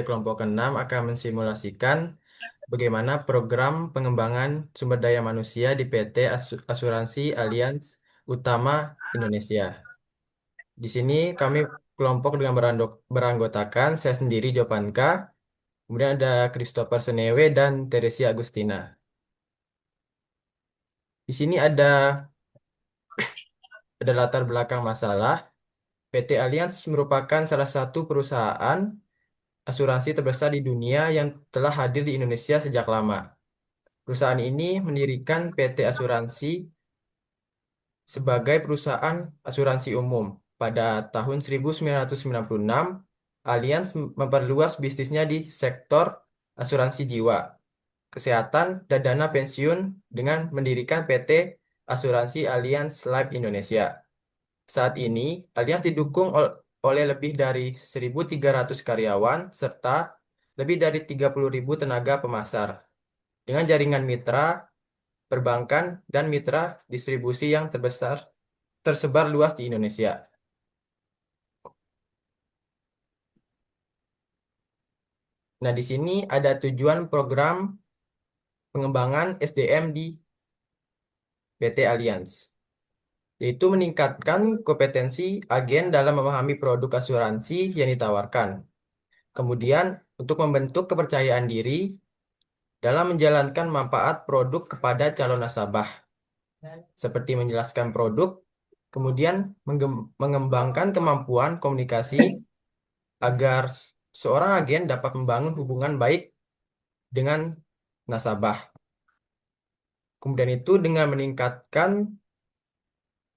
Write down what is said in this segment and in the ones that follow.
kelompok ke-6 akan mensimulasikan bagaimana program pengembangan sumber daya manusia di PT Asuransi Allianz Utama Indonesia. Di sini kami kelompok dengan beranggotakan saya sendiri Jopanka, kemudian ada Christopher Senewe dan Teresia Agustina. Di sini ada latar belakang masalah. PT Allianz merupakan salah satu perusahaan asuransi terbesar di dunia yang telah hadir di Indonesia sejak lama. Perusahaan ini mendirikan PT Asuransi sebagai perusahaan asuransi umum. Pada tahun 1996, Allianz memperluas bisnisnya di sektor asuransi jiwa, kesehatan, dan dana pensiun dengan mendirikan PT Asuransi Allianz Life Indonesia. Saat ini, Allianz didukung oleh lebih dari 1.300 karyawan serta lebih dari 30.000 tenaga pemasar dengan jaringan mitra perbankan dan mitra distribusi yang tersebar luas di Indonesia. Nah, di sini ada tujuan program pengembangan SDM di PT Allianz, yaitu meningkatkan kompetensi agen dalam memahami produk asuransi yang ditawarkan. Kemudian, untuk membentuk kepercayaan diri dalam menjalankan manfaat produk kepada calon nasabah, seperti menjelaskan produk, kemudian mengembangkan kemampuan komunikasi agar seorang agen dapat membangun hubungan baik dengan nasabah. Kemudian itu dengan meningkatkan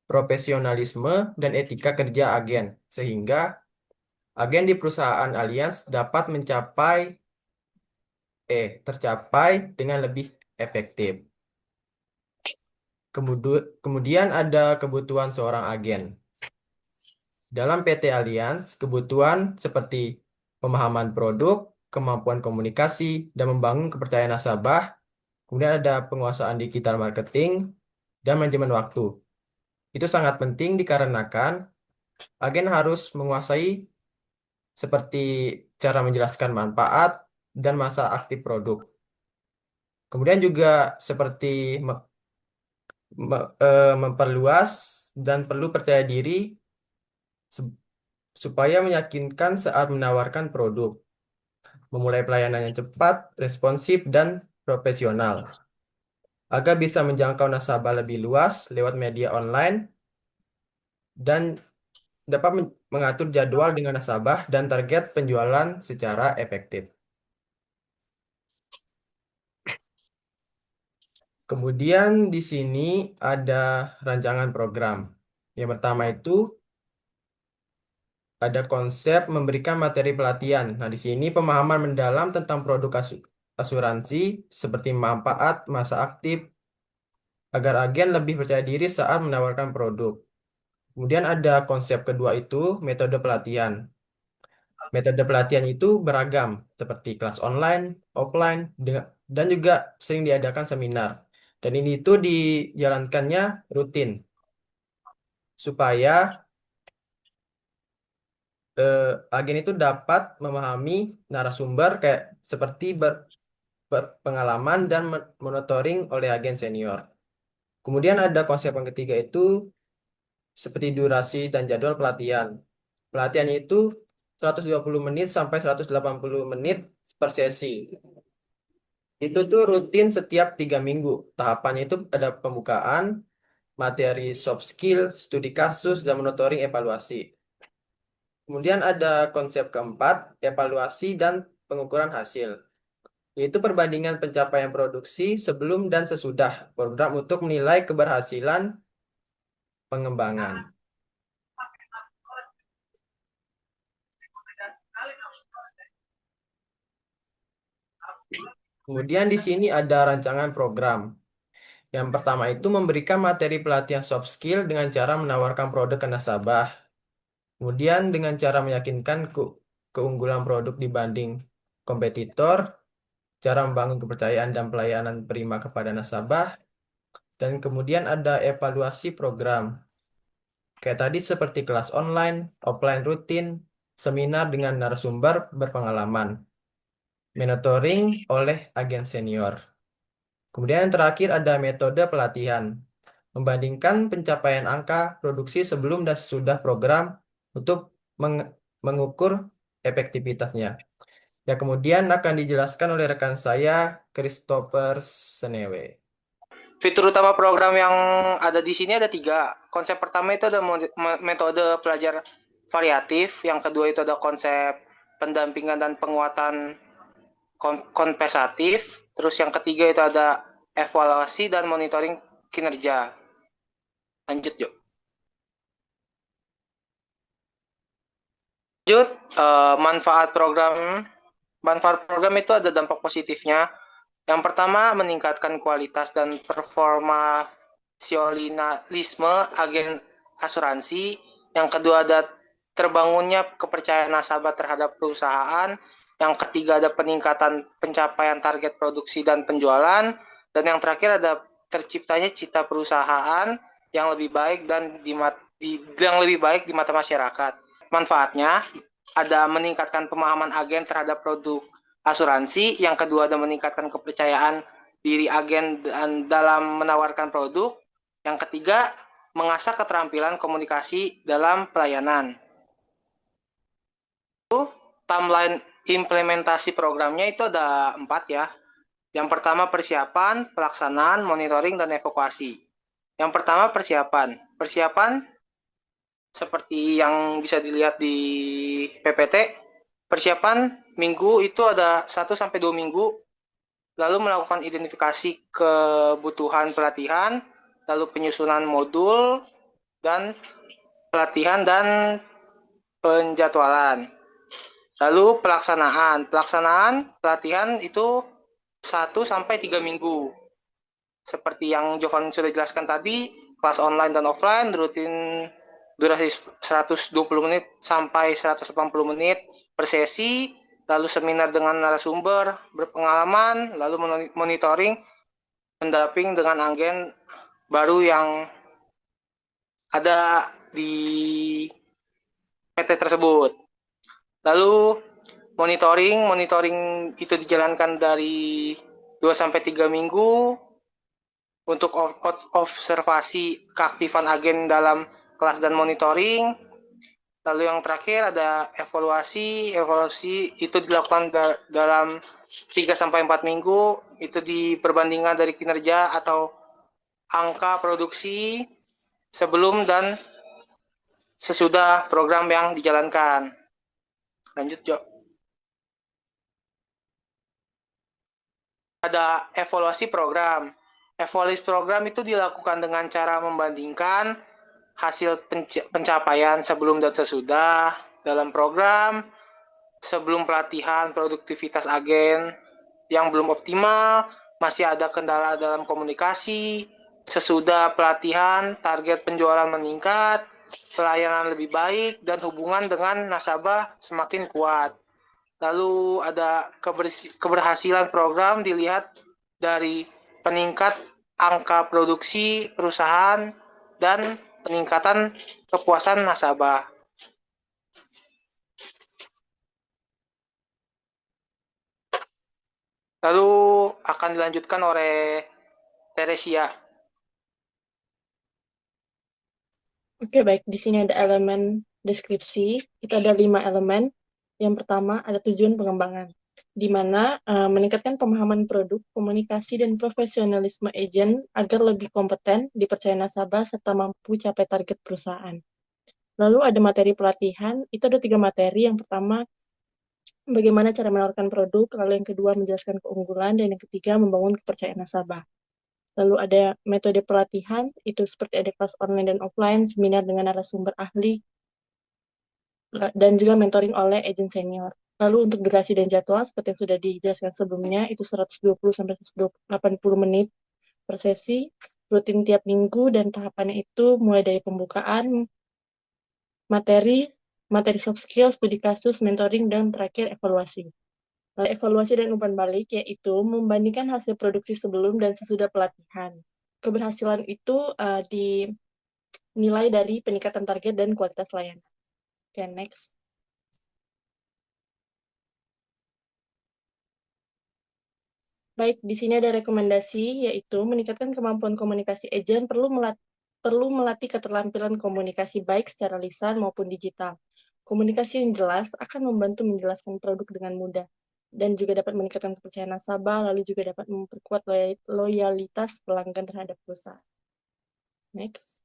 profesionalisme dan etika kerja agen, sehingga agen di perusahaan Allianz dapat tercapai dengan lebih efektif. Kemudian ada kebutuhan seorang agen. Dalam PT Allianz, kebutuhan seperti pemahaman produk, kemampuan komunikasi, dan membangun kepercayaan nasabah. Kemudian ada penguasaan digital marketing dan manajemen waktu. Itu sangat penting dikarenakan agen harus menguasai seperti cara menjelaskan manfaat dan masa aktif produk. Kemudian juga seperti memperluas dan perlu percaya diri se- supaya meyakinkan saat menawarkan produk, memulai pelayanan yang cepat, responsif, dan profesional, agar bisa menjangkau nasabah lebih luas lewat media online dan dapat mengatur jadwal dengan nasabah dan target penjualan secara efektif. Kemudian di sini ada rancangan program. Yang pertama itu ada konsep memberikan materi pelatihan. Nah, di sini pemahaman mendalam tentang produk asuransi seperti manfaat, masa aktif, agar agen lebih percaya diri saat menawarkan produk. Kemudian ada konsep kedua itu metode pelatihan. Metode pelatihan itu beragam, seperti kelas online, offline, dan juga sering diadakan seminar. Dan ini itu dijalankannya rutin, supaya agen itu dapat memahami narasumber kayak seperti berpengalaman dan monitoring oleh agen senior. Kemudian ada konsep yang ketiga itu seperti durasi dan jadwal pelatihan. Pelatihan itu 120 menit sampai 180 menit per sesi. Itu tuh rutin setiap 3 minggu. Tahapannya itu ada pembukaan, materi soft skill, studi kasus, dan monitoring evaluasi. Kemudian ada konsep keempat, evaluasi dan pengukuran hasil, yaitu perbandingan pencapaian produksi sebelum dan sesudah program untuk menilai keberhasilan pengembangan. Kemudian di sini ada rancangan program. Yang pertama itu memberikan materi pelatihan soft skill dengan cara menawarkan produk ke nasabah. Kemudian dengan cara meyakinkan keunggulan produk dibanding kompetitor, cara membangun kepercayaan dan pelayanan prima kepada nasabah, dan kemudian ada evaluasi program. Kayak tadi seperti kelas online, offline rutin, seminar dengan narasumber berpengalaman. monitoring oleh agen senior. Kemudian yang terakhir ada metode pelatihan, membandingkan pencapaian angka produksi sebelum dan sesudah program untuk mengukur efektivitasnya. Ya, kemudian akan dijelaskan oleh rekan saya, Christopher Senewe. Fitur utama program yang ada di sini ada 3. Konsep pertama itu ada metode pelajar variatif, yang kedua itu ada konsep pendampingan dan penguatan kompensatif, terus yang ketiga itu ada evaluasi dan monitoring kinerja. Lanjut, yuk. Lanjut, manfaat program itu ada dampak positifnya. Yang pertama, meningkatkan kualitas dan performasionalisme agen asuransi. Yang kedua, ada terbangunnya kepercayaan nasabah terhadap perusahaan. Yang ketiga, ada peningkatan pencapaian target produksi dan penjualan. Dan yang terakhir, ada terciptanya cita perusahaan yang lebih baik di mata masyarakat. Manfaatnya ada meningkatkan pemahaman agen terhadap produk asuransi, yang kedua ada meningkatkan kepercayaan diri agen dalam menawarkan produk, yang ketiga mengasah keterampilan komunikasi dalam pelayanan. Timeline implementasi programnya itu ada 4 ya. Yang pertama persiapan, pelaksanaan, monitoring, dan evaluasi. Yang pertama persiapan. Persiapan seperti yang bisa dilihat di PPT, persiapan minggu itu ada 1-2 minggu, lalu melakukan identifikasi kebutuhan pelatihan, lalu penyusunan modul, dan pelatihan dan penjadwalan. Lalu pelaksanaan pelatihan itu 1-3 minggu. Seperti yang Jovan sudah jelaskan tadi, kelas online dan offline, rutin durasi 120 menit sampai 180 menit per sesi, lalu seminar dengan narasumber berpengalaman, lalu monitoring, mendamping dengan agen baru yang ada di PT tersebut. Lalu monitoring itu dijalankan dari 2-3 minggu untuk observasi keaktifan agen dalam kelas dan monitoring. Lalu yang terakhir ada evaluasi. Evaluasi itu dilakukan dalam 3-4 minggu. Itu diperbandingkan dari kinerja atau angka produksi sebelum dan sesudah program yang dijalankan. Lanjut, Jo. Ada evaluasi program. Evaluasi program itu dilakukan dengan cara membandingkan hasil pencapaian sebelum dan sesudah dalam program, sebelum pelatihan produktivitas agen yang belum optimal, masih ada kendala dalam komunikasi, sesudah pelatihan target penjualan meningkat, pelayanan lebih baik, dan hubungan dengan nasabah semakin kuat. Lalu ada keberhasilan program dilihat dari peningkat angka produksi perusahaan dan peningkatan kepuasan nasabah. Lalu akan dilanjutkan oleh Teresia. Oke, baik. Di sini ada elemen deskripsi. Itu ada 5 elemen. Yang pertama ada tujuan pengembangan, di mana meningkatkan pemahaman produk, komunikasi, dan profesionalisme agen agar lebih kompeten, dipercaya nasabah, serta mampu capai target perusahaan. Lalu ada materi pelatihan. Itu ada 3 materi. Yang pertama, bagaimana cara menawarkan produk. Lalu yang kedua, menjelaskan keunggulan. Dan yang ketiga, membangun kepercayaan nasabah. Lalu ada metode pelatihan, itu seperti ada kelas online dan offline, seminar dengan narasumber ahli, dan juga mentoring oleh agent senior. Lalu untuk durasi dan jadwal, seperti yang sudah dijelaskan sebelumnya, itu 120-180 menit per sesi, rutin tiap minggu, dan tahapannya itu mulai dari pembukaan, materi soft skill, studi kasus, mentoring, dan terakhir evaluasi. Lalu evaluasi dan umpan balik, yaitu membandingkan hasil produksi sebelum dan sesudah pelatihan. Keberhasilan itu dinilai dari peningkatan target dan kualitas layanan. Oke, next. Baik, di sini ada rekomendasi, yaitu meningkatkan kemampuan komunikasi agent perlu melatih keterampilan komunikasi baik secara lisan maupun digital. Komunikasi yang jelas akan membantu menjelaskan produk dengan mudah dan juga dapat meningkatkan kepercayaan nasabah, lalu juga dapat memperkuat loyalitas pelanggan terhadap perusahaan. Next.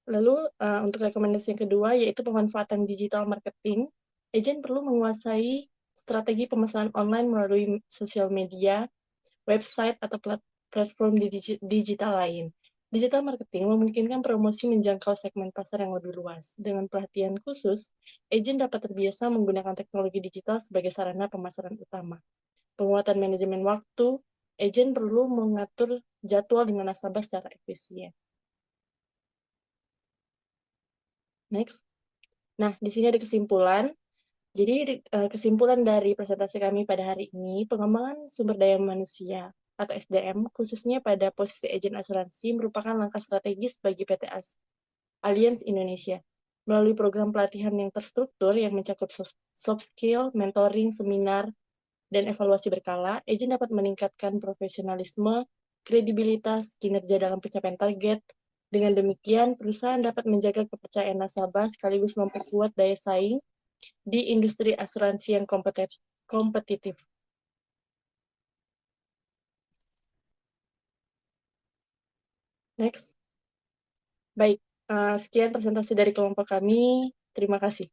Lalu, untuk rekomendasi yang kedua, yaitu pemanfaatan digital marketing. Agent perlu menguasai strategi pemesanan online melalui sosial media, website, atau platform digital lain. Digital marketing memungkinkan promosi menjangkau segmen pasar yang lebih luas. Dengan perhatian khusus, agent dapat terbiasa menggunakan teknologi digital sebagai sarana pemasaran utama. Penguatan manajemen waktu, agent perlu mengatur jadwal dengan nasabah secara efisien. Next. Nah, di sini ada kesimpulan. Jadi, kesimpulan dari presentasi kami pada hari ini, pengembangan sumber daya manusia atau SDM, khususnya pada posisi agen asuransi, merupakan langkah strategis bagi PT Allianz Indonesia. Melalui program pelatihan yang terstruktur yang mencakup soft skill, mentoring, seminar, dan evaluasi berkala, agen dapat meningkatkan profesionalisme, kredibilitas, kinerja dalam pencapaian target. Dengan demikian, perusahaan dapat menjaga kepercayaan nasabah sekaligus memperkuat daya saing di industri asuransi yang kompetitif. Next. Baik, sekian presentasi dari kelompok kami. Terima kasih.